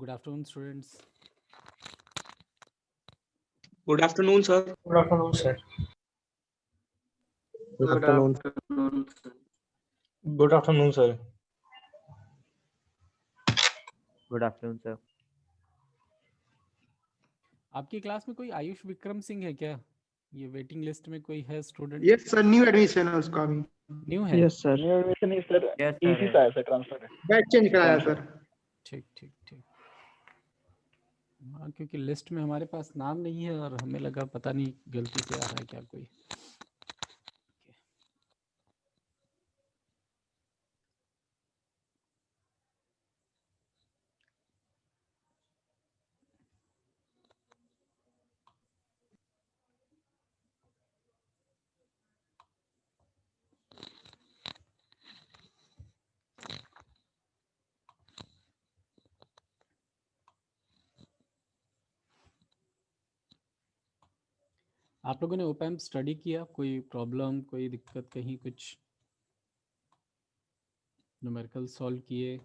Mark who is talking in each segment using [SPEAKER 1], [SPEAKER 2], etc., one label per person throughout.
[SPEAKER 1] Good afternoon, students.
[SPEAKER 2] Good afternoon, sir.
[SPEAKER 3] Good afternoon, sir.
[SPEAKER 4] Good afternoon.
[SPEAKER 3] Good afternoon, sir.
[SPEAKER 4] Good afternoon, sir.
[SPEAKER 1] आपकी class में कोई आयुष विक्रम सिंह है क्या? ये वेटिंग लिस्ट में कोई है student?
[SPEAKER 5] Yes sir, new admission है उसका भी।
[SPEAKER 1] न्यू है?
[SPEAKER 4] Yes, sir.
[SPEAKER 6] न्यू एडमिशन नहीं सर,
[SPEAKER 4] Yes, sir.
[SPEAKER 6] ईसी का है सर, ट्रांसफर है।
[SPEAKER 5] बैच चेंज कराया सर।
[SPEAKER 1] ठीक ठीक ठीक। हाँ, क्योंकि लिस्ट में हमारे पास नाम नहीं है और हमें लगा पता नहीं गलती से आ रहा है क्या कोई। आप लोगों ने ओपैम्प स्टडी किया? कोई प्रॉब्लम, कोई दिक्कत, कहीं कुछ न्यूमेरिकल सॉल्व किए?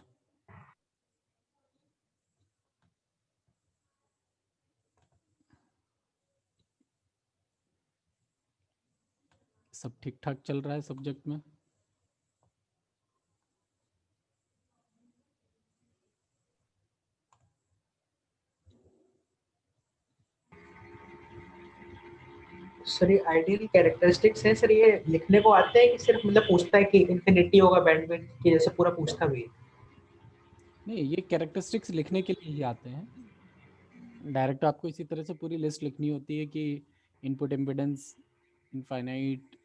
[SPEAKER 1] सब ठीक ठाक चल रहा है सब्जेक्ट में?
[SPEAKER 3] सर ये आइडियल कैरेक्टरिस्टिक्स हैं सर, ये लिखने को आते हैं कि सिर्फ मतलब पूछता है कि इन्फिनिटी होगा बैंडविड्थ की, जैसे पूरा पूछता भी है?
[SPEAKER 1] नहीं, ये कैरेक्टरिस्टिक्स लिखने के लिए ही आते हैं। डायरेक्ट आपको इसी तरह से पूरी लिस्ट लिखनी होती है कि input impedance infinite,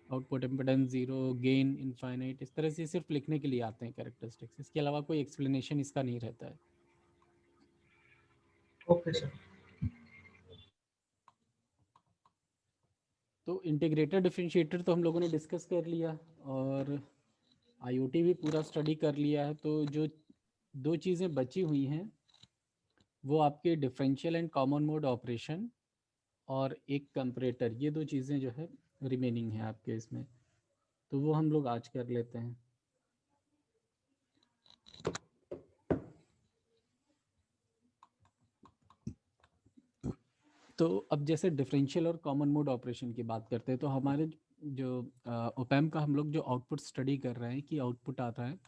[SPEAKER 1] output impedance zero, gain infinite, इस तरह से सिर्फ लिखने के लिए आते हैं कैरेक्टरिस्टिक्स। इसके अलावा कोई एक्सप्लेनेशन इसका नहीं रहता है।
[SPEAKER 3] Okay sir.
[SPEAKER 1] तो इंटीग्रेटर डिफरेंशिएटर तो हम लोगों ने डिस्कस कर लिया और आईओटी भी पूरा स्टडी कर लिया है। तो जो दो चीज़ें बची हुई हैं वो आपके differential and common mode operation और एक कंपरेटर, ये दो चीज़ें जो है रिमेनिंग है आपके इसमें। तो वो हम लोग आज कर लेते हैं। तो अब जैसे डिफरेंशियल और कॉमन मोड ऑपरेशन की बात करते हैं, तो हमारे जो ओपैम्प का हम लोग जो आउटपुट स्टडी कर रहे हैं कि आउटपुट आता है,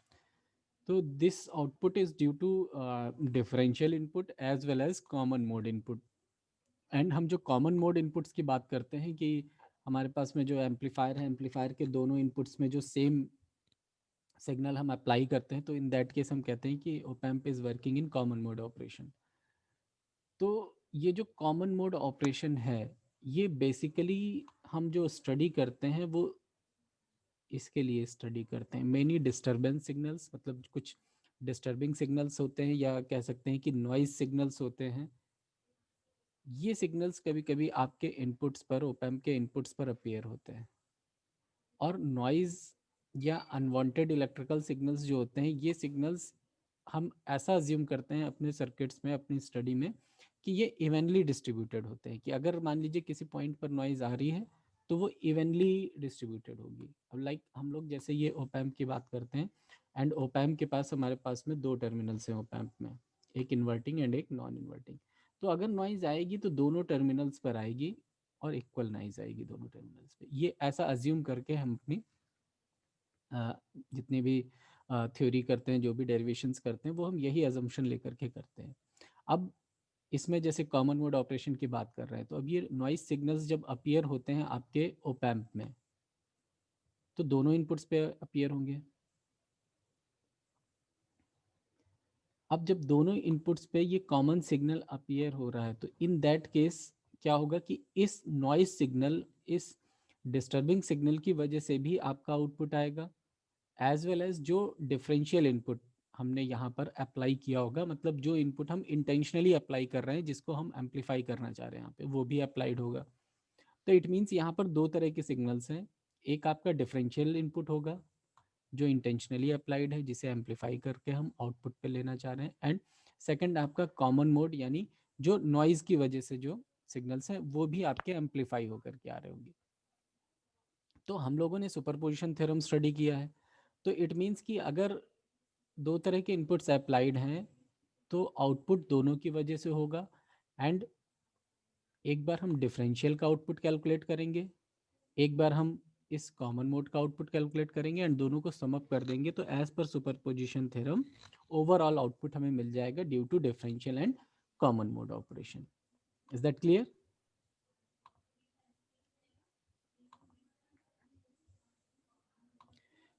[SPEAKER 1] तो this output is due to differential input as well as common mode input. And हम जो कॉमन मोड इनपुट्स की बात करते हैं कि हमारे पास में जो एम्पलीफायर है, एम्पलीफायर के दोनों इनपुट्स में जो सेम सिग्नल हम अप्लाई करते हैं, तो इन दैट केस हम कहते हैं कि op-amp is working in common mode operation. तो ये जो कॉमन मोड ऑपरेशन है, ये बेसिकली हम जो स्टडी करते हैं वो इसके लिए स्टडी करते हैं। मेनी डिस्टर्बेंस सिग्नल्स, मतलब कुछ डिस्टर्बिंग सिग्नल्स होते हैं या कह सकते हैं कि नॉइज सिग्नल्स होते हैं। ये सिग्नल्स कभी कभी आपके इनपुट्स पर, ओपैम्प के इनपुट्स पर अपीयर होते हैं। और नॉइज या अनवांटेड इलेक्ट्रिकल सिग्नल्स जो होते हैं, ये सिग्नल्स हम ऐसा अज्यूम करते हैं अपने सर्किट्स में, अपनी स्टडी में, कि ये इवनली डिस्ट्रीब्यूटेड होते हैं। कि अगर मान लीजिए किसी पॉइंट पर नॉइज आ रही है तो वो इवनली डिस्ट्रीब्यूटेड होगी। अब लाइक हम लोग जैसे ये ओपैम्प की बात करते हैं, एंड ओपैम्प के पास हमारे पास में दो टर्मिनल्स हैं ओपैम्प में, एक इन्वर्टिंग एंड एक नॉन इन्वर्टिंग। तो अगर नॉइज आएगी तो दोनों टर्मिनल्स पर आएगी और इक्वल नॉइज आएगी दोनों टर्मिनल्स पे। ये ऐसा अज्यूम करके हम अपनी जितनी भी थ्योरी करते हैं, जो भी डेरिवेशंस करते हैं, वो हम यही अजम्पशन लेकर के करते हैं। अब इसमें जैसे कॉमन मोड ऑपरेशन की बात कर रहे हैं, तो अब ये नॉइज सिग्नल्स जब अपीयर होते हैं आपके ओपैम्प में, तो दोनों इनपुट्स पे अपीयर होंगे। अब जब दोनों इनपुट्स पे ये कॉमन सिग्नल अपीयर हो रहा है, तो इन दैट केस क्या होगा कि इस नॉइज सिग्नल, इस डिस्टर्बिंग सिग्नल की वजह से भी आपका आउटपुट आएगा, एज वेल एज जो डिफरेंशियल इनपुट हमने यहाँ पर अप्लाई किया होगा, मतलब जो इनपुट हम इंटेंशनली अप्लाई कर रहे हैं, जिसको हम एम्पलीफाई करना चाह रहे हैं यहाँ पे, वो भी अप्लाइड होगा। तो इट मीन्स यहाँ पर दो तरह के सिग्नल्स हैं। एक आपका डिफरेंशियल इनपुट होगा जो इंटेंशनली अप्लाइड है, जिसे एम्पलीफाई करके हम आउटपुट पे लेना चाह रहे हैं। एंड सेकंड आपका कॉमन मोड, यानी जो नॉइज की वजह से जो सिग्नल्स हैं वो भी आपके एम्पलीफाई होकर के आ रहे होंगे। तो हम लोगों ने सुपरपोजिशन थ्योरम स्टडी किया है। तो इट मीन्स कि अगर दो तरह के इनपुट्स अप्लाइड हैं तो आउटपुट दोनों की वजह से होगा। एंड एक बार हम डिफरेंशियल का आउटपुट कैलकुलेट करेंगे, एक बार हम इस कॉमन मोड का आउटपुट कैलकुलेट करेंगे एंड दोनों को सम अप कर देंगे, तो as per superposition theorem overall output हमें मिल जाएगा due to differential and common mode operation. Is that clear?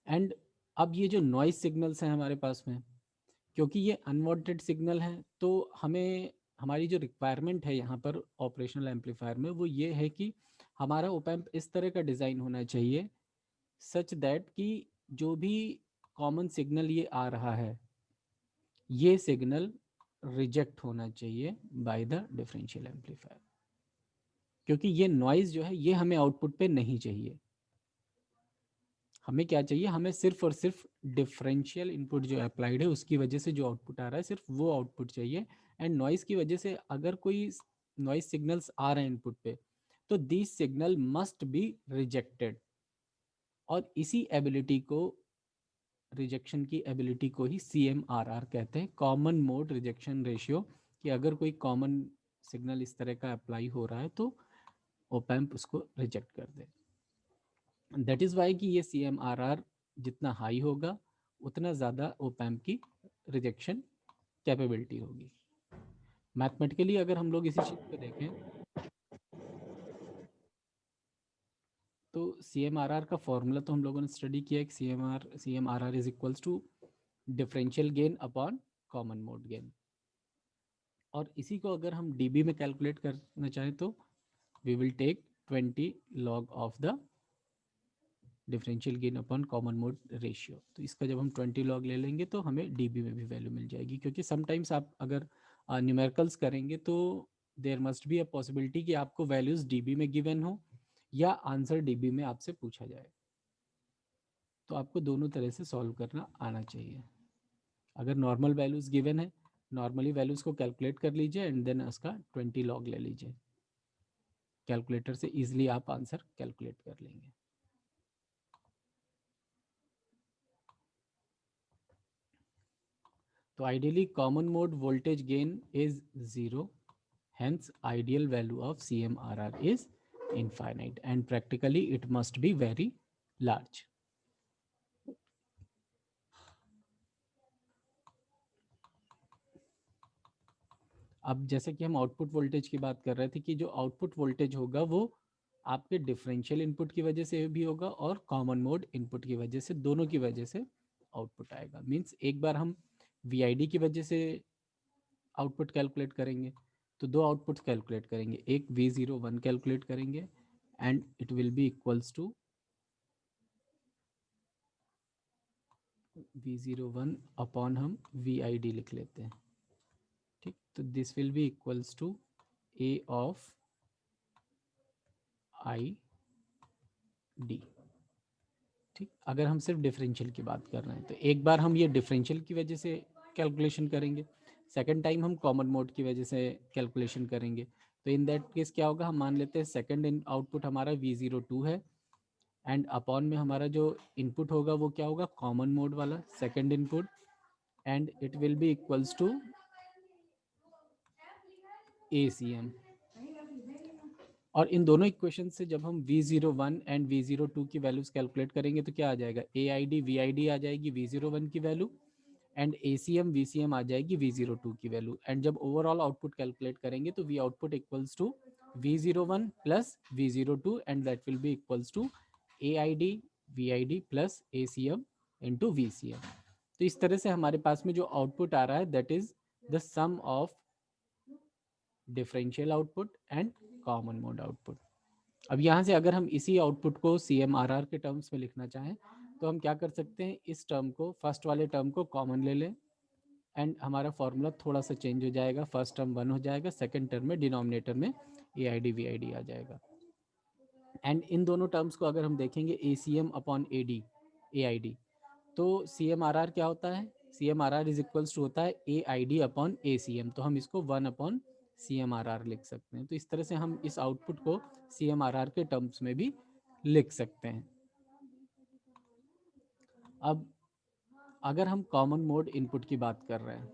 [SPEAKER 1] And अब ये जो नॉइज सिग्नल्स हैं हमारे पास में, क्योंकि ये अनवांटेड सिग्नल है, तो हमें हमारी जो रिक्वायरमेंट है यहाँ पर ऑपरेशनल एम्पलीफायर में वो ये है कि हमारा ओप एम्प इस तरह का डिज़ाइन होना चाहिए सच दैट कि जो भी कॉमन सिग्नल ये आ रहा है ये सिग्नल रिजेक्ट होना चाहिए बाय द डिफरेंशियल एम्पलीफायर, क्योंकि ये नॉइज जो है ये हमें आउटपुट पे नहीं चाहिए। हमें क्या चाहिए? हमें सिर्फ और सिर्फ डिफरेंशियल इनपुट जो अप्लाइड है उसकी वजह से जो आउटपुट आ रहा है सिर्फ वो आउटपुट चाहिए। एंड नॉइज की वजह से अगर कोई नॉइज सिग्नल्स आ रहे हैं इनपुट पे तो this signal must be rejected, और इसी एबिलिटी को, रिजेक्शन की एबिलिटी को ही CMRR कहते हैं, कॉमन मोड रिजेक्शन रेशियो, कि अगर कोई कॉमन सिग्नल इस तरह का अप्लाई हो रहा है तो ओप एम्प उसको रिजेक्ट कर दे। दैट इज़ वाई कि ये CMRR जितना हाई होगा उतना ज़्यादा ओप एम्प की रिजेक्शन कैपेबिलिटी होगी। मैथमेटिकली अगर हम लोग इसी चीज़ को देखें तो CMRR का फॉर्मूला तो हम लोगों ने स्टडी किया है कि CMRR is equals to differential gain upon common mode gain, और इसी को अगर हम dB में कैलकुलेट करना चाहें तो we will take 20 log of the differential gain upon common mode ratio. तो इसका जब हम 20 लॉग ले लेंगे तो हमें dB में भी वैल्यू मिल जाएगी, क्योंकि समटाइम्स आप अगर न्यूमेरिकल्स करेंगे तो there must be a possibility कि आपको वैल्यूज dB में गिवन हो या आंसर dB में आपसे पूछा जाए, तो आपको दोनों तरह से सॉल्व करना आना चाहिए। अगर नॉर्मल वैल्यूज गिवन है, नॉर्मली वैल्यूज को कैलकुलेट कर लीजिए एंड देन उसका 20 लॉग ले लीजिए, कैलकुलेटर से इजीली आप आंसर कैलकुलेट कर लेंगे। तो ideally common mode voltage gain is 0, hence ideal value of CMRR is infinite and practically it must be very large. अब जैसे कि हम आउटपुट वोल्टेज की बात कर रहे थे कि जो आउटपुट वोल्टेज होगा वो आपके डिफरेंशियल इनपुट की वजह से भी होगा और कॉमन मोड इनपुट की वजह से, दोनों की वजह से आउटपुट आएगा। मींस एक बार हम VID की वजह से आउटपुट कैलकुलेट करेंगे तो दो आउटपुट्स कैलकुलेट करेंगे, एक V01 कैलकुलेट करेंगे and it will be equals to V01 upon हम VID लिख लेते हैं, ठीक। तो this will be equals to A of ID, ठीक। अगर हम सिर्फ डिफरेंशियल की बात कर रहे हैं तो एक बार हम ये डिफरेंशियल की वजह से कैलकुलेशन करेंगे, सेकंड टाइम हम कॉमन मोड की वजह से कैलकुलेशन करेंगे। तो इन दैट केस क्या होगा, हम मान लेते हैं सेकंड आउटपुट हमारा V02 है एंड अपॉन में हमारा जो इनपुट होगा वो क्या होगा, कॉमन मोड वाला second input, and it will be equals to ACM। और इन दोनों इक्वेशन से जब हम V01 एंड V02 की वैल्यूज कैलकुलेट करेंगे तो क्या आ जाएगा, AID VID आ जाएगी V01 की वैल्यू एंड ACM VCM आ जाएगी V02 की वैल्यू। एंड जब ओवरऑल आउटपुट कैलकुलेट करेंगे तो V output equals to V01 plus V02 and that will be equals to AID VID plus ACM into VCM। तो इस तरह से हमारे पास में जो आउटपुट आ रहा है that is the sum of differential output and common mode output. अब यहाँ से अगर हम इसी आउटपुट को CMRR के टर्म्स में लिखना चाहें तो हम क्या कर सकते हैं, इस टर्म को, फर्स्ट वाले टर्म को कॉमन ले लें एंड हमारा फॉर्मूला थोड़ा सा चेंज हो जाएगा, फर्स्ट टर्म 1 हो जाएगा, सेकंड टर्म में डिनोमिनेटर में AID VID आ जाएगा। एंड इन दोनों टर्म्स को अगर हम देखेंगे ACM अपॉन AID, तो CMRR क्या होता है, CMRR इज इक्वल्स टू होता है AID अपॉन ACM, तो हम इसको 1 अपॉन CMRR लिख सकते हैं। तो इस तरह से हम इस आउटपुट को CMRR के टर्म्स में भी लिख सकते हैं। अब अगर हम कॉमन मोड इनपुट की बात कर रहे हैं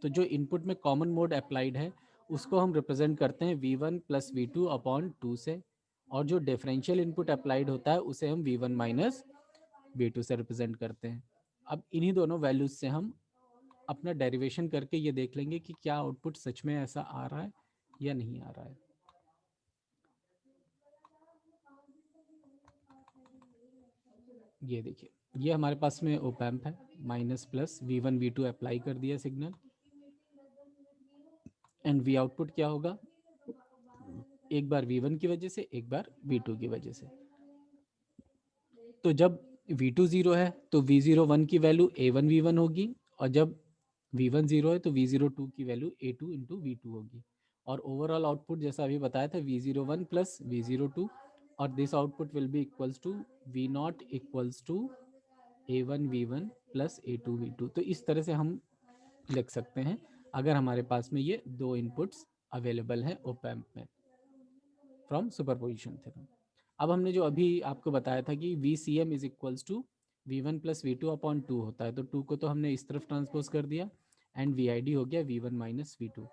[SPEAKER 1] तो जो इनपुट में कॉमन मोड अप्लाइड है उसको हम रिप्रेजेंट करते हैं V1 प्लस V2 अपॉन 2 से, और जो डिफरेंशियल इनपुट अप्लाइड होता है उसे हम V1 माइनस V2 से रिप्रेजेंट करते हैं। अब इन्हीं दोनों वैल्यूज से हम अपना डेरिवेशन करके ये देख लेंगे कि क्या आउटपुट सच में ऐसा आ रहा है या नहीं आ रहा है। ये देखिए, ये हमारे पास में ओप एम्प है, minus plus V1 V2 apply कर दिया सिग्नल, एंड V आउटपुट क्या होगा, एक बार V1 की वजह से एक बार V2 की वजह से। तो जब V2 0 है तो V0 1 की वैल्यू A1 V1 होगी, और जब V1 0 है तो V0 2 की वैल्यू A2 इंटू V2 होगी। और ओवरऑल आउटपुट जैसा अभी बताया था V0 1 प्लस V0 2, और this output will be equals to V0 equals to A1 V1 plus A2 V2। तो इस तरह से हम लिख सकते हैं अगर हमारे पास में ये दो इनपुट्स अवेलेबल हैं ओप एम्प में फ्रॉम सुपरपोजिशन थ्योरम। अब हमने जो अभी आपको बताया था कि VCM is equals to V1 plus V2 upon 2 होता है, तो 2 को तो हमने इस तरफ ट्रांसपोज कर दिया, एंड VID हो गया V1 माइनस V2।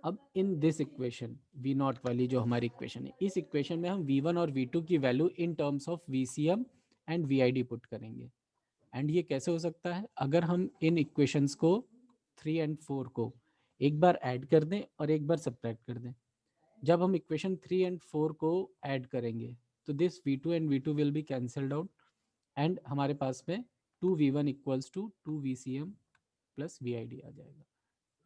[SPEAKER 1] अब इन दिस इक्वेशन V0 वाली जो हमारी इक्वेशन है, इस इक्वेशन में हम V1 और V2 की value in terms of VCM and VID put करेंगे। एंड ये कैसे हो सकता है, अगर हम इन इक्वेशंस को 3 एंड 4 को एक बार ऐड कर दें और एक बार सब्ट्रैक्ट कर दें। जब हम इक्वेशन 3 एंड 4 को ऐड करेंगे तो this V2 and V2 will be cancelled out, and हमारे पास में 2V1 equals to 2VCM plus VID आ जाएगा।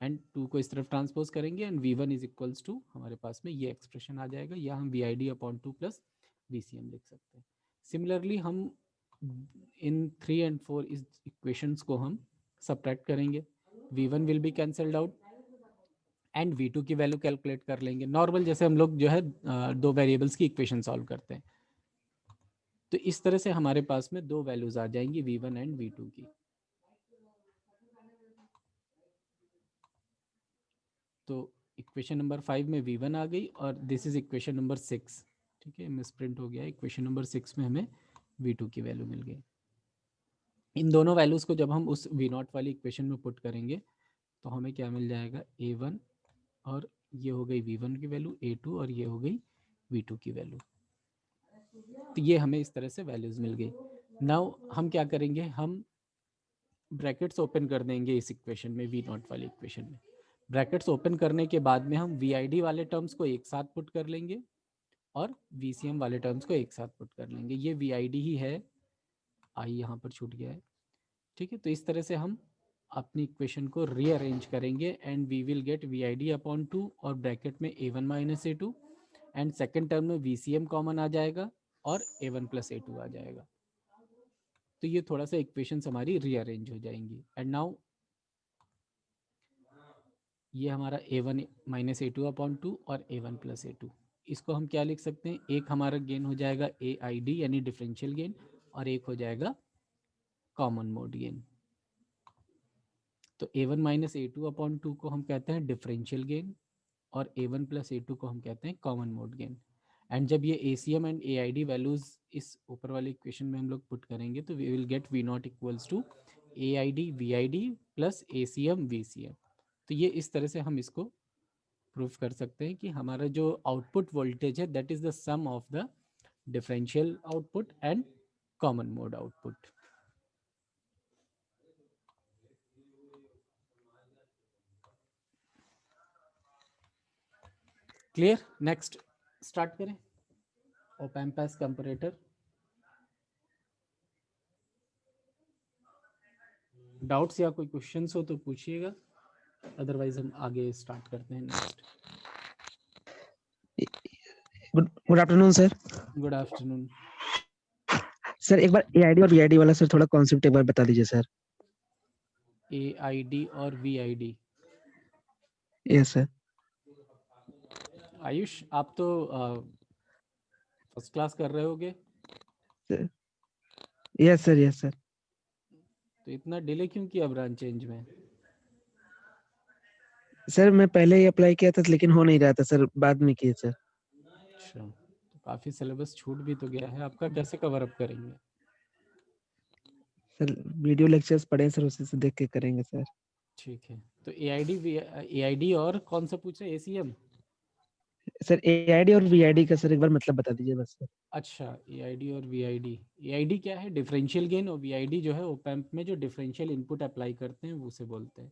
[SPEAKER 1] एंड 2 को इस तरफ ट्रांसपोज करेंगे and V1 is equals to हमारे पास में ये एक्सप्रेशन आ जाएगा, या हम VID अपॉन 2 प्लस VCM लिख सकते हैं। सिमिलरली हम इन 3 एंड 4 इस इक्वेशंस को हम सब्ट्रैक्ट करेंगे, V1 will be cancelled out and V2 की वैल्यू कैलकुलेट कर लेंगे, नॉर्मल जैसे हम लोग जो है दो वेरिएबल्स की इक्वेशन सॉल्व करते हैं। तो इस तरह से हमारे पास में दो वैल्यूज आ जाएंगी V1 एंड V2 की। तो इक्वेशन नंबर 5 में V1 आ गई, और दिस इज इक्वेशन नंबर 6, ठीक है, मिसप्रिंट हो गया। इक्वेशन नंबर 6 में हमें V2 की वैल्यू मिल गई। इन दोनों वैल्यूज को जब हम उस V0 वाली इक्वेशन में पुट करेंगे तो हमें क्या मिल जाएगा, A1, और ये हो गई V1 की वैल्यू, A2, और ये हो गई V2 की वैल्यू। तो ये हमें इस तरह से वैल्यूज मिल गई। नाउ हम क्या करेंगे, हम ब्रैकेट्स ओपन कर देंगे इस इक्वेशन में, V0 वाली इक्वेशन में। ब्रैकेट्स ओपन करने के बाद में हम VID वाले टर्म्स को एक साथ पुट कर लेंगे और VCM वाले टर्म्स को एक साथ पुट कर लेंगे। ये VID ही है, आई यहाँ पर छूट गया है, ठीक है। तो इस तरह से हम अपनी इक्वेशन को रीअरेंज करेंगे and we will get VID upon 2 और ब्रैकेट में A1 minus A2, and second term में VCM कॉमन आ जाएगा और A1 प्लस A2 आ जाएगा। तो ये थोड़ा सा इक्वेशंस हमारी रीअरेंज हो जाएंगी। एंड नाउ ये हमारा A1 माइनस A2 अपॉन 2 और A1 प्लस A2, इसको हम क्या लिख सकते हैं, एक हमारा गेन हो जाएगा AID यानी डिफरेंशियल गेन, और एक हो जाएगा कॉमन मोड गेन। तो A1 माइनस A2 अपॉन 2 को हम कहते हैं डिफरेंशियल गेन, और A1 प्लस A2 को हम कहते हैं कॉमन मोड गेन। एंड जब ये ACM एंड AID वैल्यूज इस ऊपर वाले इक्वेशन में हम लोग पुट करेंगे तो we will get V0 equals to AID VID plus ACM VCM। तो ये इस तरह से हम इसको प्रूफ कर सकते हैं कि हमारा जो आउटपुट वोल्टेज है that is the sum of the differential output and common mode output. Clear? Next start करें op amp as comparator. Doubts या कोई क्वेश्चंस हो तो पूछिएगा, अदरवाइज हम आगे स्टार्ट करते हैं next.
[SPEAKER 6] Good afternoon sir.
[SPEAKER 1] Good afternoon.
[SPEAKER 6] Sir एक बार AID और VID वाला सर थोड़ा कॉन्सेप्ट एक बार बता दीजिए सर।
[SPEAKER 1] AID और VID,
[SPEAKER 6] यस सर।
[SPEAKER 1] आयुष आप तो फर्स्ट क्लास कर रहे होगे,
[SPEAKER 6] यस सर यस सर।
[SPEAKER 1] तो इतना डिले क्यों किया ब्रांच चेंज में?
[SPEAKER 6] सर मैं पहले ही अप्लाई किया था लेकिन हो नहीं रहा था सर, बाद में किए सर।
[SPEAKER 1] अच्छा, तो काफी सिलेबस छूट भी तो गया है आपका, कैसे कवर अप करेंगे?
[SPEAKER 6] सर वीडियो लेक्चर्स पढ़े सर, उसी से देख के करेंगे सर।
[SPEAKER 1] ठीक है, तो AID और कौन सा पूछ रहे, ACM?
[SPEAKER 6] सर AID और VID का सर एक बार मतलब बता दीजिए बस सर।
[SPEAKER 1] अच्छा, AID और VID, AID क्या है, डिफरेंशियल गेन, और VID जो है ओपैम्प में जो डिफरेंशियल इनपुट अप्लाई करते हैं वो उसे बोलते हैं।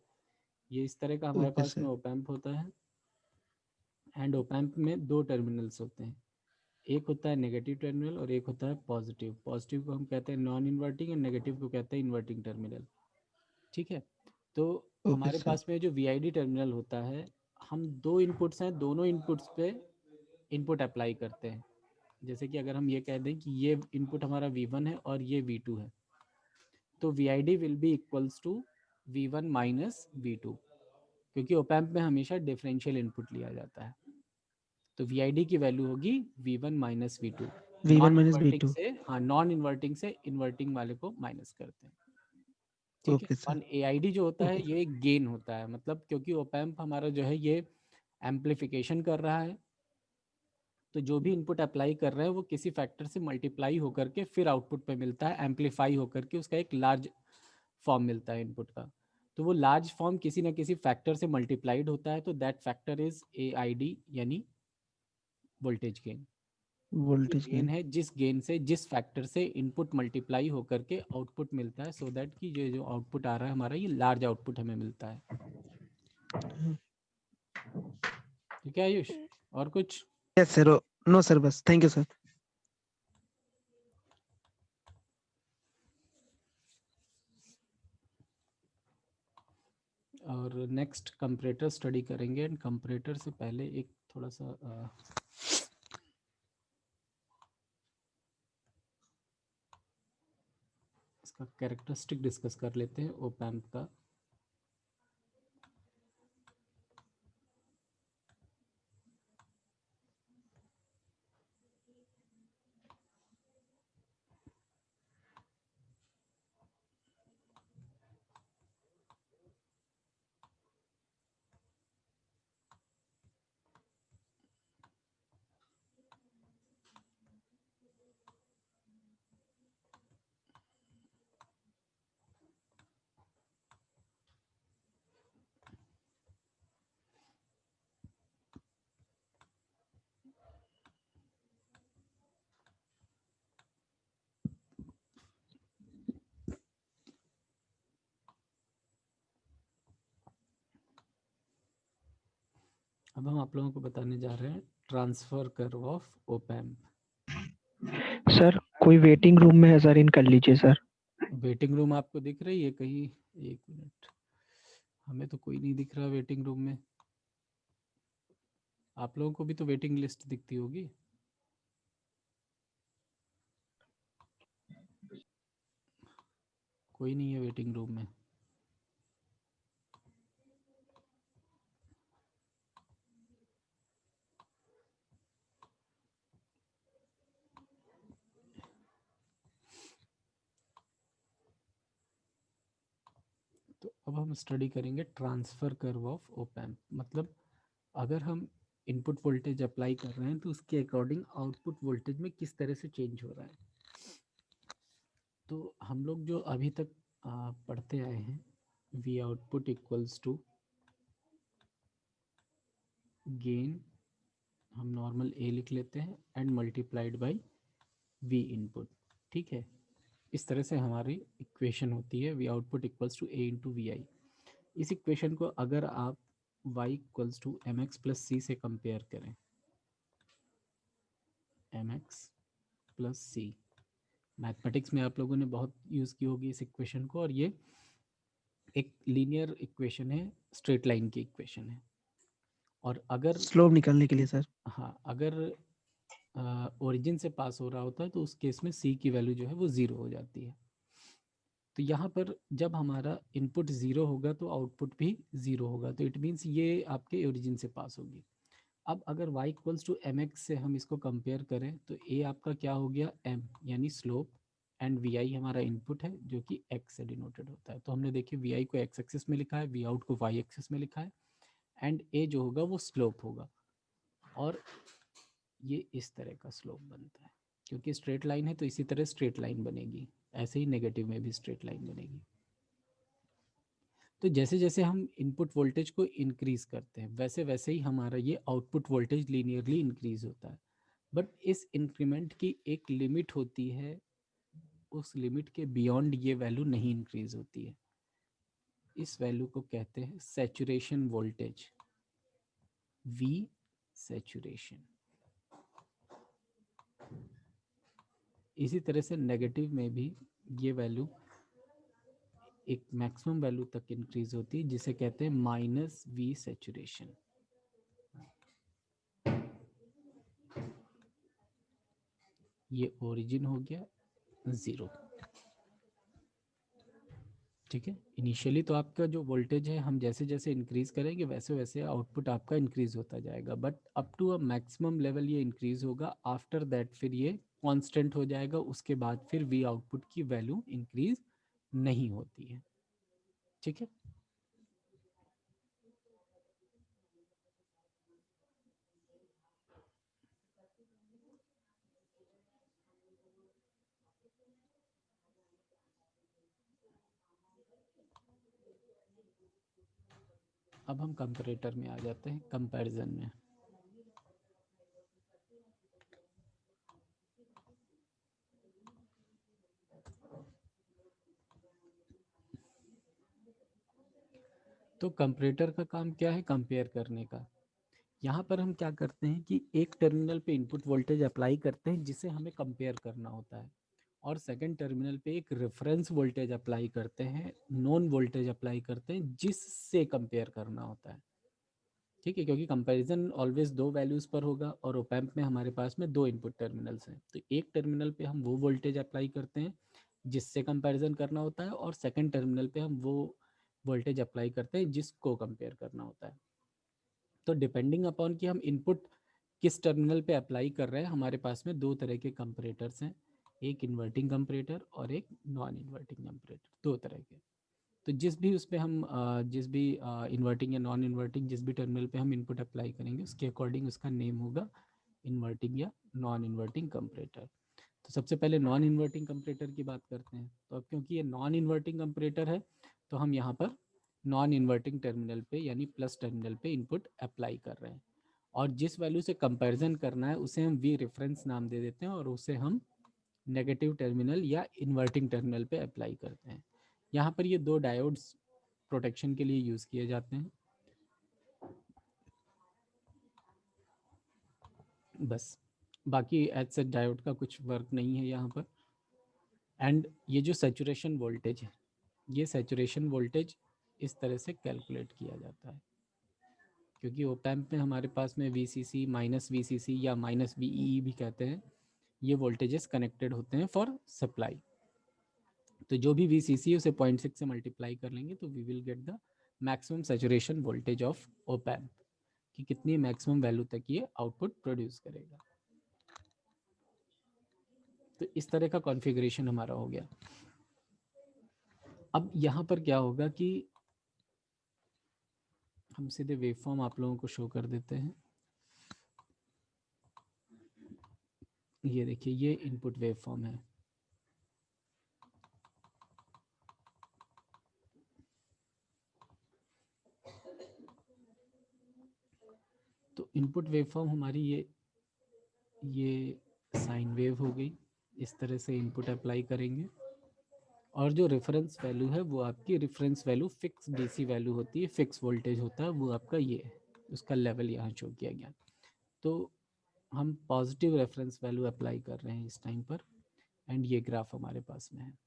[SPEAKER 1] ये इस तरह का हमारे
[SPEAKER 6] ओके
[SPEAKER 1] पास में
[SPEAKER 6] सर।
[SPEAKER 1] ओपैम्प होता है, एंड ओपैम्प में दो टर्मिनल्स होते हैं, एक होता है नेगेटिव टर्मिनल और एक होता है पॉजिटिव। पॉजिटिव को हम कहते हैं नॉन इन्वर्टिंग, एंड नेगेटिव को कहते हैं इन्वर्टिंग टर्मिनल। ठीक है, तो
[SPEAKER 6] ओके
[SPEAKER 1] हमारे
[SPEAKER 6] सर।
[SPEAKER 1] पास में जो VID टर्मिनल होता है, हम दो इनपुट्स हैं, दोनों इनपुट्स पे इनपुट अप्लाई करते हैं। जैसे कि अगर हम ये कह दें कि ये इनपुट हमारा V1 है और ये V2 है, तो VID will be equals to V1 minus V2, क्योंकि ओपैम्प में हमेशा डिफरेंशियल इनपुट लिया जाता है। तो VID की वैल्यू होगी V1 minus V2।
[SPEAKER 6] V1
[SPEAKER 1] non
[SPEAKER 6] minus
[SPEAKER 1] inverting
[SPEAKER 6] V2।
[SPEAKER 1] से, हाँ, नॉन इन्वर्टिंग से इन्वर्टिंग वाले को माइनस करते हैं। ठीक है,
[SPEAKER 6] ओके सर।
[SPEAKER 1] और AID जो होता है
[SPEAKER 6] ओके।
[SPEAKER 1] ये एक गेन होता है, मतलब क्योंकि ओपैम्प हमारा जो है ये एम्पलीफिकेशन कर रहा है, तो जो भी इनपुट अप्लाई कर रहे हैं वो किसी फैक्टर से मल्टीप्लाई होकर के फिर आउटपुट पे मिलता है, एम्पलीफाई होकर के उसका एक लार्ज फॉर्म मिलता है इनपुट का। तो वो लार्ज फॉर्म किसी ना किसी फैक्टर से मल्टीप्लाइड होता है, तो दैट फैक्टर इज AID, यानी वोल्टेज गेन। ये
[SPEAKER 6] वोल्टेज
[SPEAKER 1] गेन
[SPEAKER 6] गेन।
[SPEAKER 1] है जिस गेन से, जिस फैक्टर से इनपुट मल्टीप्लाई होकर के आउटपुट मिलता है, सो दैट कि ये जो आउटपुट आ रहा है हमारा, ये लार्ज आउटपुट हमें मिलता है। ठीक है आयुष, और कुछ?
[SPEAKER 6] Yes sir. नो सर, बस थैंक यू सर।
[SPEAKER 1] और नेक्स्ट कंपरेटर स्टडी करेंगे, एंड कंपरेटर से पहले एक थोड़ा सा इसका कैरेक्टरिस्टिक डिस्कस कर लेते हैं ओप एम्प का। अब हम आप लोगों को बताने जा रहे हैं transfer curve of op amp.
[SPEAKER 6] Sir कोई वेटिंग रूम में है सर, इन कर लीजिए सर।
[SPEAKER 1] वेटिंग रूम आपको दिख रही है कहीं? एक मिनट, हमें तो कोई नहीं दिख रहा वेटिंग रूम में। आप लोगों को भी तो वेटिंग लिस्ट दिखती होगी। कोई नहीं है वेटिंग रूम में। तो अब हम स्टडी करेंगे transfer curve of op amp. मतलब अगर हम इनपुट वोल्टेज अप्लाई कर रहे हैं तो उसके अकॉर्डिंग आउटपुट वोल्टेज में किस तरह से चेंज हो रहा है। तो हम लोग जो अभी तक पढ़ते आए हैं, V output equals to gain, हम नॉर्मल ए लिख लेते हैं, and multiplied by V input. ठीक है, इस तरह से हमारी इक्वेशन होती है, V output equals to A into V I. इस इक्वेशन को अगर आप y equals to M X plus C से कंपेयर करें, M X plus C, mathematics में आप लोगों ने बहुत यूज़ की होगी इस इक्वेशन को, और ये एक लीनियर इक्वेशन है, स्ट्रेट लाइन की इक्वेशन है। और अगर,
[SPEAKER 6] स्लोप निकालने के लिए सर।
[SPEAKER 1] हाँ, अगर ओरिजिन से पास हो रहा होता है तो उस केस में सी की वैल्यू जो है वो ज़ीरो हो जाती है। तो यहाँ पर जब हमारा इनपुट ज़ीरो होगा तो आउटपुट भी ज़ीरो होगा, तो इट मीन्स ये आपके ओरिजिन से पास होगी। अब अगर y equals to M x से हम इसको कंपेयर करें तो a आपका क्या हो गया, m यानी स्लोप, एंड vi हमारा इनपुट है जो कि x से डिनोटेड होता है। तो हमने देखिए vi को x एक्सिस में लिखा है, v आउट को y एक्सिस में लिखा है, एंड a जो होगा वो स्लोप होगा, और ये इस तरह का स्लोप बनता है। क्योंकि स्ट्रेट लाइन है तो इसी तरह स्ट्रेट लाइन बनेगी, ऐसे ही नेगेटिव में भी स्ट्रेट लाइन बनेगी। तो जैसे जैसे हम इनपुट वोल्टेज को इंक्रीज करते हैं वैसे वैसे ही हमारा ये आउटपुट वोल्टेज लीनियरली इंक्रीज होता है। बट इस इंक्रीमेंट की एक लिमिट होती है, उस लिमिट के बियॉन्ड ये वैल्यू नहीं इंक्रीज होती है। इस वैल्यू को कहते हैं सैचुरेशन वोल्टेज, वी सैचुरेशन। इसी तरह से नेगेटिव में भी ये वैल्यू एक मैक्सिमम वैल्यू तक इंक्रीज होती है जिसे कहते हैं माइनस वी सैचुरेशन। ये ओरिजिन हो गया 0। ठीक है, इनिशियली तो आपका जो वोल्टेज है हम जैसे जैसे इंक्रीज करेंगे वैसे वैसे आउटपुट आपका इंक्रीज होता जाएगा, but up to a maximum level ये इंक्रीज होगा। आफ्टर दैट फिर ये कांस्टेंट हो जाएगा, उसके बाद फिर वी आउटपुट की वैल्यू इंक्रीज नहीं होती है। ठीक है, अब हम कंपैरेटर में आ जाते हैं, कंपैरिजन में। तो कंपैरेटर का काम क्या है? कंपेयर करने का। यहाँ पर हम क्या करते हैं कि एक टर्मिनल पे इनपुट वोल्टेज अप्लाई करते हैं जिसे हमें कंपेयर करना होता है, और सेकंड टर्मिनल पे एक रेफरेंस वोल्टेज अप्लाई करते हैं, नॉन वोल्टेज अप्लाई करते हैं जिससे कंपेयर करना होता है। ठीक है, क्योंकि कंपैरिजन ऑलवेज दो वैल्यूज पर होगा और ओपैम्प में हमारे पास में दो इनपुट टर्मिनल्स हैं। तो एक टर्मिनल पे हम वो वोल्टेज अप्लाई करते हैं जिससे कंपैरिजन करना होता है, और सेकंड टर्मिनल पे हम वो वोल्टेज अप्लाई करते हैं जिसको कंपेयर करना होता है। तो डिपेंडिंग अपॉन कि हम इनपुट किस टर्मिनल पे अप्लाई कर रहे हैं, हमारे पास में दो तरह के कंपैरेटर्स हैं, एक इन्वर्टिंग कंपैरेटर और एक नॉन इन्वर्टिंग कंपैरेटर, दो तरह के। तो जिस भी उस पर हम जिस भी इन्वर्टिंग या नॉन इन्वर्टिंग जिस भी टर्मिनल पे हम इनपुट अप्लाई करेंगे उसके अकॉर्डिंग उसका नेम होगा इन्वर्टिंग या नॉन इन्वर्टिंग कंपैरेटर। तो सबसे पहले नॉन इन्वर्टिंग कंपैरेटर की बात करते हैं। तो अब क्योंकि ये नॉन इन्वर्टिंग कंपैरेटर है तो हम यहाँ पर नॉन इन्वर्टिंग टर्मिनल पे यानी प्लस टर्मिनल पे इनपुट अप्लाई कर रहे हैं, और जिस वैल्यू से कंपैरिजन करना है उसे हम वी रेफरेंस नाम दे देते हैं और उसे हम नेगेटिव टर्मिनल या इन्वर्टिंग टर्मिनल पे अप्लाई करते हैं। यहाँ पर ये दो डायोड्स प्रोटेक्शन के लिए यूज़ किए जाते हैं, बस बाकी एज सच डायोड का कुछ वर्क नहीं है यहाँ पर। एंड ये जो सैचुरेशन वोल्टेज है, ये सैचुरेशन वोल्टेज इस तरह से कैलकुलेट किया जाता है, क्योंकि ओपैम्प में हमारे पास में VCC माइनस VCC या माइनस VEE भी कहते हैं, ये वोल्टेजेस कनेक्टेड होते हैं फॉर सप्लाई। तो जो भी VCC उसे 0.6 से मल्टीप्लाई कर लेंगे तो we will get the maximum saturation voltage of op amp, कि कितनी मैक्सिमम वैल्यू तक ये आउटपुट प्रोड्यूस करेगा। तो इस तरह का कॉन्फ़िगरेशन हमारा हो गया। अब यहाँ पर क्या होगा कि हम सीधे वेवफॉर्म आप लोगों को शो कर देते हैं। ये देखिए, ये इनपुट वेवफॉर्म है। तो इनपुट वेवफॉर्म हमारी ये साइन वेव हो गई। इस तरह से इनपुट अप्लाई करेंगे, और जो रेफरेंस वैल्यू है वो आपकी reference value fix DC value होती है, फिक्स वोल्टेज होता है, वो आपका ये है, उसका लेवल यहाँ शो किया गया। तो हम पॉजिटिव रेफरेंस वैल्यू अप्लाई कर रहे हैं इस टाइम पर, एंड ये ग्राफ हमारे पास में है।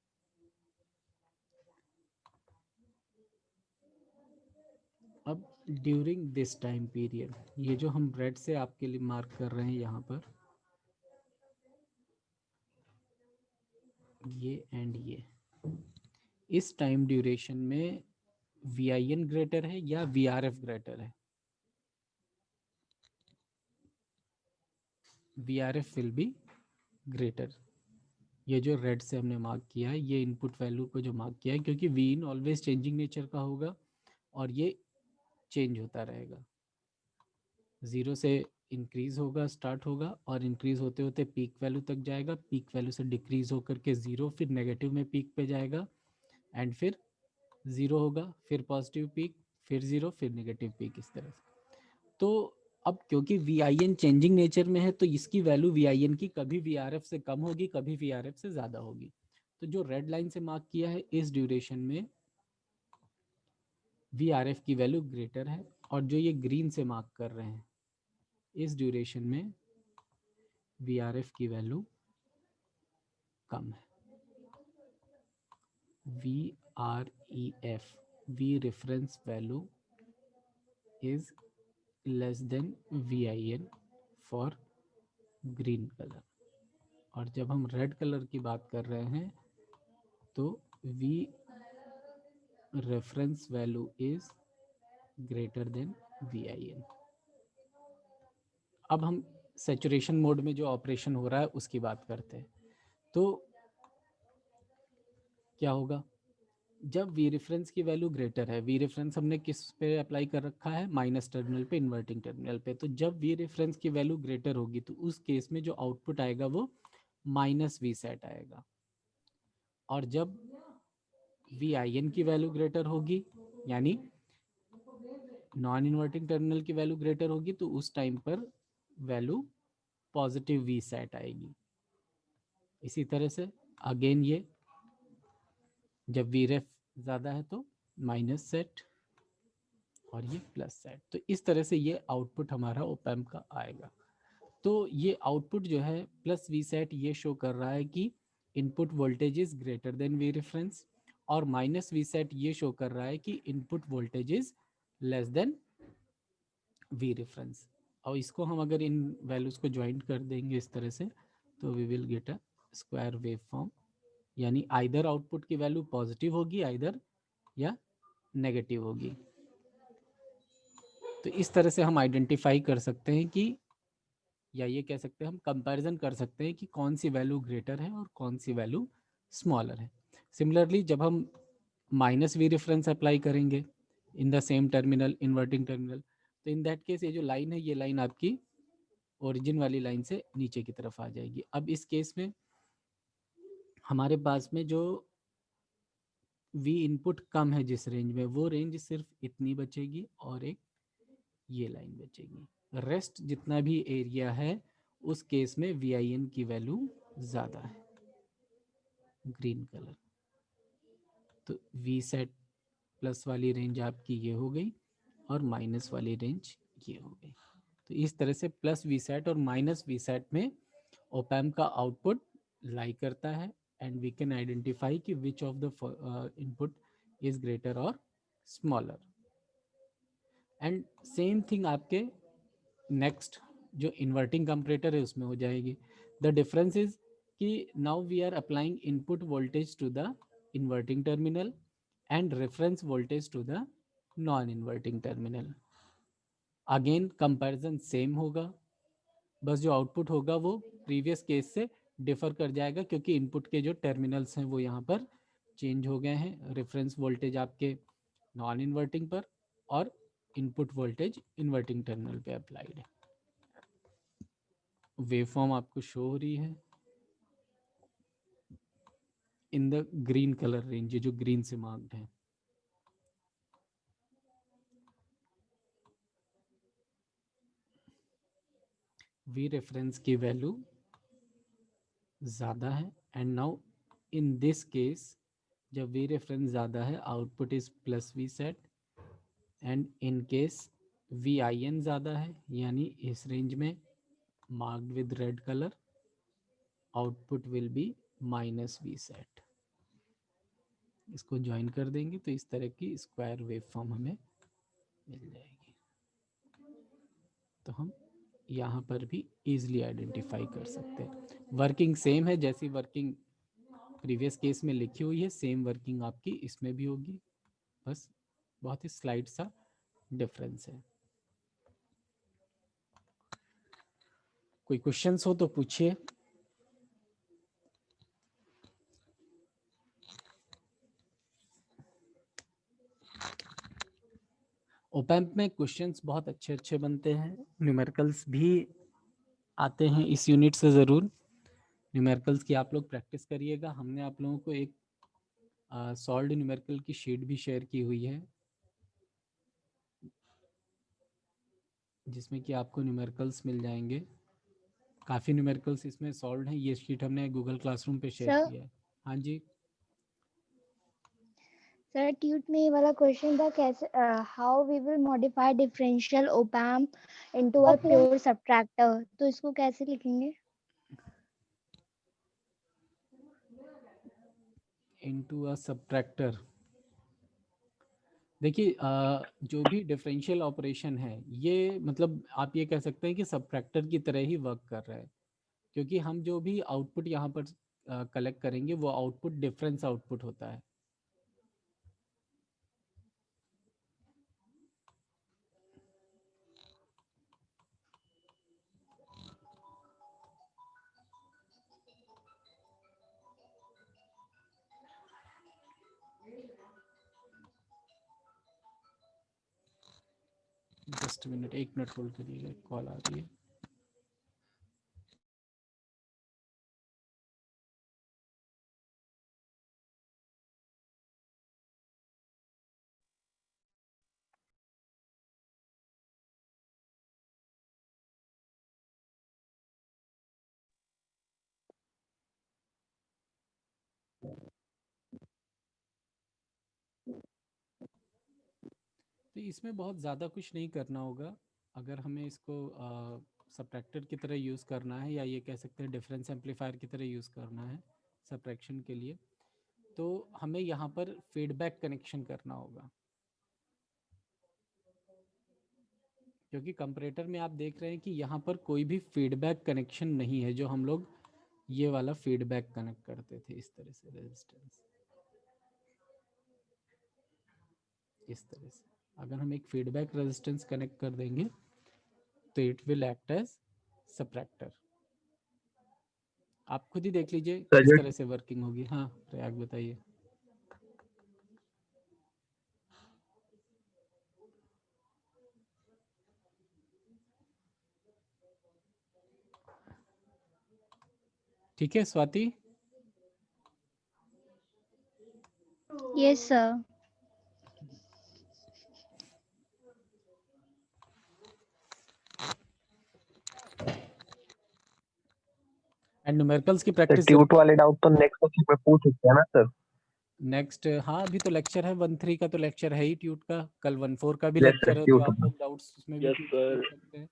[SPEAKER 1] अब ड्यूरिंग दिस टाइम पीरियड, ये जो हम रेड से आपके लिए मार्क कर रहे हैं यहाँ पर, ये एंड ये, इस टाइम ड्यूरेशन में VIN ग्रेटर है या VRF ग्रेटर है? VRF will be greater. ये जो रेड से हमने मार्क किया है, ये इनपुट वैल्यू को जो मार्क किया है, क्योंकि Vin ऑलवेज चेंजिंग नेचर का होगा और ये चेंज होता रहेगा, 0 से इंक्रीज होगा, स्टार्ट होगा, और इंक्रीज होते होते पीक वैल्यू तक जाएगा, पीक वैल्यू से डिक्रीज होकर के 0, फिर नेगेटिव में पीक पे जाएगा, एंड फिर 0 होगा, फिर पॉजिटिव पीक, फिर 0, फिर नेगेटिव पीक, इस तरह से। तो अब क्योंकि VIN चेंजिंग नेचर में है तो इसकी वैल्यू VIN की कभी VRF से कम होगी, कभी VRF से ज़्यादा होगी। तो जो रेड लाइन से मार्क किया है इस ड्यूरेशन में VRF की वैल्यू ग्रेटर है, और जो ये ग्रीन से मार्क कर रहे हैं इस ड्यूरेशन में VRF की वैल्यू कम है। VREF, V reference value is less than VIN for green color। और जब हम रेड कलर की बात कर रहे हैं तो V reference value is greater than VIN। अब हम सैचुरेशन मोड में जो ऑपरेशन हो रहा है उसकी बात करते हैं। तो क्या होगा जब V रेफरेंस की वैल्यू ग्रेटर है? V रेफरेंस हमने किस पे अप्लाई कर रखा है? माइनस टर्मिनल पे, इन्वर्टिंग टर्मिनल पे। तो जब V रेफरेंस की वैल्यू ग्रेटर होगी तो उस केस में जो आउटपुट आएगा वो माइनस V सेट आएगा। और जब VIN की वैल्यू ग्रेटर होगी यानी नॉन इन्वर्टिंग टर्मिनल की वैल्यू ग्रेटर होगी तो उस टाइम पर वैल्यू पॉजिटिव V सेट आएगी। इसी तरह से अगेन ये जब VREF ज़्यादा है तो माइनस सेट और ये प्लस सेट। तो इस तरह से ये आउटपुट हमारा ओपैम्प का आएगा। तो ये आउटपुट जो है प्लस V सेट ये शो कर रहा है कि input voltage is greater than V reference, और माइनस V सेट ये शो कर रहा है कि input voltage is less than V reference. और इसको हम अगर इन वैल्यूज को ज्वाइंट कर देंगे इस तरह से तो we will get a square wave form, यानी आइदर आउटपुट की वैल्यू पॉजिटिव होगी आइदर या नेगेटिव होगी। तो इस तरह से हम आइडेंटिफाई कर सकते हैं कि, या ये कह सकते हैं हम कंपैरिजन कर सकते हैं कि कौन सी वैल्यू ग्रेटर है और कौन सी वैल्यू स्मॉलर है। सिमिलरली जब हम माइनस V रेफरेंस अप्लाई करेंगे in the same terminal, inverting terminal, तो इन दैट केस ये जो लाइन है ये लाइन आपकी ओरिजिन वाली लाइन से नीचे की तरफ आ जाएगी। अब इस केस में हमारे पास में जो V इनपुट कम है जिस रेंज में, वो रेंज सिर्फ इतनी बचेगी और एक ये लाइन बचेगी। रेस्ट जितना भी एरिया है उस केस में VIN की वैल्यू ज़्यादा है, ग्रीन कलर। तो V सेट प्लस वाली रेंज आपकी ये हो गई और माइनस वाली रेंज ये हो गई। तो इस तरह से प्लस V सेट और माइनस V सेट में ओपैम्प का आउटपुट लाई करता है, एंड वी कैन आइडेंटिफाई कि which of the input is greater और स्मॉलर। एंड सेम थिंग आपके नेक्स्ट जो इन्वर्टिंग कंपैरेटर है उसमें हो जाएगी। द डिफरेंस इज कि now we are applying input voltage to the inverting terminal and reference voltage to the non inverting terminal. Again comparison same होगा, बस जो आउटपुट होगा वो प्रीवियस केस से डिफर कर जाएगा क्योंकि इनपुट के जो टर्मिनल्स हैं वो यहाँ पर चेंज हो गए हैं। रेफरेंस वोल्टेज आपके नॉन इन्वर्टिंग पर और इनपुट वोल्टेज इन्वर्टिंग टर्मिनल पे अप्लाइड है। वेवफॉर्म आपको शो हो रही है in the green colour range, जो ग्रीन से मार्क्ड है। V रेफरेंस की वैल्यू ज़्यादा है, and now in this case जब V रेफरेंस ज़्यादा है output is plus V set, and in case VIN ज़्यादा है यानी इस रेंज में marked with red colour, output will B minus V set. इसको ज्वाइन कर देंगे तो इस तरह की स्क्वायर वेव फॉर्म हमें मिल जाएगी। तो हम यहाँ पर भी इजीली आइडेंटिफाई कर सकते हैं। वर्किंग सेम है, जैसी वर्किंग प्रीवियस केस में लिखी हुई है सेम वर्किंग आपकी इसमें भी होगी, बस बहुत ही स्लाइड सा डिफरेंस है। कोई क्वेश्चंस हो तो पूछिए। ओपैम्प में क्वेश्चंस बहुत अच्छे अच्छे बनते हैं, न्यूमेरिकल्स भी आते हैं इस यूनिट से। ज़रूर न्यूमेरिकल्स की आप लोग प्रैक्टिस करिएगा। हमने आप लोगों को एक सॉल्व्ड न्यूमेरिकल की शीट भी शेयर की हुई है, जिसमें कि आपको न्यूमेरिकल्स मिल जाएंगे। काफ़ी न्यूमेरिकल्स इसमें सॉल्व्ड हैं। ये शीट हमने गूगल क्लासरूम पे शेयर
[SPEAKER 7] सर
[SPEAKER 1] किया है। हाँ जी,
[SPEAKER 7] सर ट्यूट में ये वाला क्वेश्चन था, कैसे how we will modify differential op amp into a pure subtractor, तो इसको कैसे लिखेंगे?
[SPEAKER 1] Into a subtractor. देखिए जो भी डिफरेंशियल ऑपरेशन है, ये मतलब आप ये कह सकते हैं कि सबट्रैक्टर की तरह ही वर्क कर रहा है, क्योंकि हम जो भी आउटपुट यहाँ पर कलेक्ट करेंगे वो आउटपुट डिफरेंस आउटपुट होता है। जस्ट मिनट, 1 मिनट होल्ड करिएगा, कॉल आ रही है। तो इसमें बहुत ज़्यादा कुछ नहीं करना होगा। अगर हमें इसको सबट्रैक्टर की तरह यूज़ करना है, या ये कह सकते हैं डिफरेंस एम्पलीफायर की तरह यूज़ करना है सबट्रैक्शन के लिए, तो हमें यहाँ पर फीडबैक कनेक्शन करना होगा। क्योंकि कंपैरेटर में आप देख रहे हैं कि यहाँ पर कोई भी फीडबैक कनेक्शन नहीं है, जो हम लोग ये वाला फीडबैक कनेक्ट करते थे इस तरह से, रेजिस्टेंस इस तरह से। अगर हम एक फीडबैक रेजिस्टेंस कनेक्ट कर देंगे तो it will act as subtractor. आप खुद ही देख लीजिए किस तरह से वर्किंग होगी। हाँ प्रयाग बताइए। ठीक है Swati.
[SPEAKER 7] Yes sir.
[SPEAKER 1] And numericals की प्रैक्टिस
[SPEAKER 4] ट्यूट वाले डाउट तो नेक्स्ट सेशन में पूछ सकते हैं ना सर?
[SPEAKER 1] नेक्स्ट, हाँ अभी तो लेक्चर है 1-3 का, तो लेक्चर है ही ट्यूट का। कल 1-4 का भी
[SPEAKER 4] Yes,
[SPEAKER 1] लेक्चर
[SPEAKER 4] sir,
[SPEAKER 1] है, तो
[SPEAKER 4] ट्यूट
[SPEAKER 1] आप
[SPEAKER 4] का।
[SPEAKER 1] लोग डाउट्स उसमें भी
[SPEAKER 2] Yes,
[SPEAKER 1] पूछ
[SPEAKER 2] sir.
[SPEAKER 1] सकते हैं।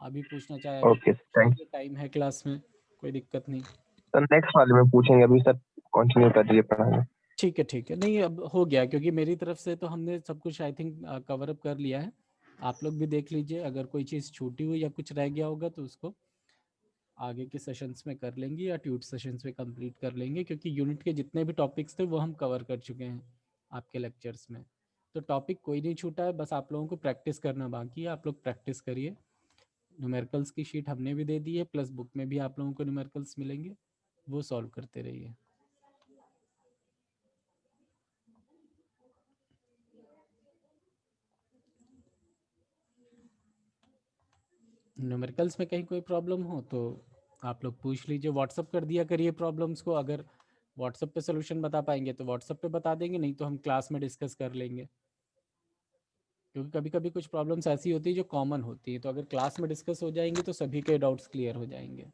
[SPEAKER 1] अभी पूछना चाहे अभी
[SPEAKER 4] ओके थैंक यू।
[SPEAKER 1] टाइम है क्लास में, कोई दिक्कत नहीं।
[SPEAKER 4] सर नेक्स्ट वाले में पूछेंगे, अभी सर कंटिन्यू कर दीजिए पढ़ाना।
[SPEAKER 1] ठीक है ठीक है, नहीं अब हो गया, क्योंकि मेरी तरफ से तो हमने सब कुछ आई थिंक कवर अप कर लिया है। आप लोग भी देख लीजिए, अगर कोई चीज़ छूटी हुई या कुछ रह गया होगा तो उसको आगे के सेशंस में कर लेंगे, या ट्यूट सेशंस में कंप्लीट कर लेंगे, क्योंकि यूनिट के जितने भी टॉपिक्स थे वो हम कवर कर चुके हैं आपके लेक्चर्स में। तो टॉपिक कोई नहीं छूटा है, बस आप लोगों को प्रैक्टिस करना बाकी है। आप लोग प्रैक्टिस करिए। न्यूमेरिकल्स की शीट हमने भी दे दी है, प्लस बुक में भी आप लोगों को न्यूमेरिकल्स मिलेंगे, वो सॉल्व करते रहिए। न्यूमेरिकल्स में कहीं कोई प्रॉब्लम हो तो आप लोग पूछ लीजिए, व्हाट्सअप कर दिया करिए प्रॉब्लम्स को। अगर व्हाट्सअप पे सोल्यूशन बता पाएंगे तो व्हाट्सअप पे बता देंगे, नहीं तो हम क्लास में डिस्कस कर लेंगे। क्योंकि कभी कभी कुछ प्रॉब्लम्स ऐसी होती है जो कॉमन होती है, तो अगर क्लास में डिस्कस हो जाएंगी तो सभी के डाउट्स क्लियर हो जाएंगे।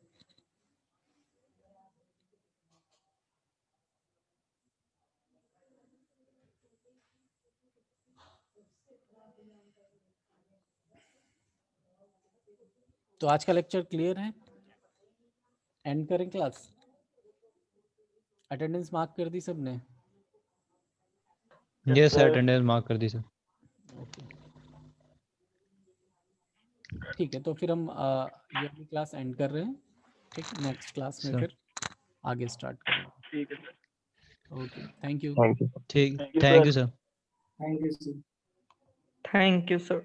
[SPEAKER 1] तो आज का लेक्चर क्लियर है? एंड करें क्लास? अटेंडेंस मार्क कर दी सबने?
[SPEAKER 8] यस सर, अटेंडेंस मार्क कर दी सर।
[SPEAKER 1] ठीक है, तो फिर हम ये अपनी क्लास एंड कर रहे हैं। ठीक है, नेक्स्ट क्लास में
[SPEAKER 8] सर
[SPEAKER 1] फिर आगे स्टार्ट करेंगे।
[SPEAKER 2] ठीक है sir.
[SPEAKER 1] Okay, thank you.
[SPEAKER 4] Thank you.
[SPEAKER 8] ठीक,
[SPEAKER 2] Thank you,
[SPEAKER 8] thank
[SPEAKER 2] sir.
[SPEAKER 8] You sir.
[SPEAKER 5] Thank you, sir.
[SPEAKER 3] Thank you sir.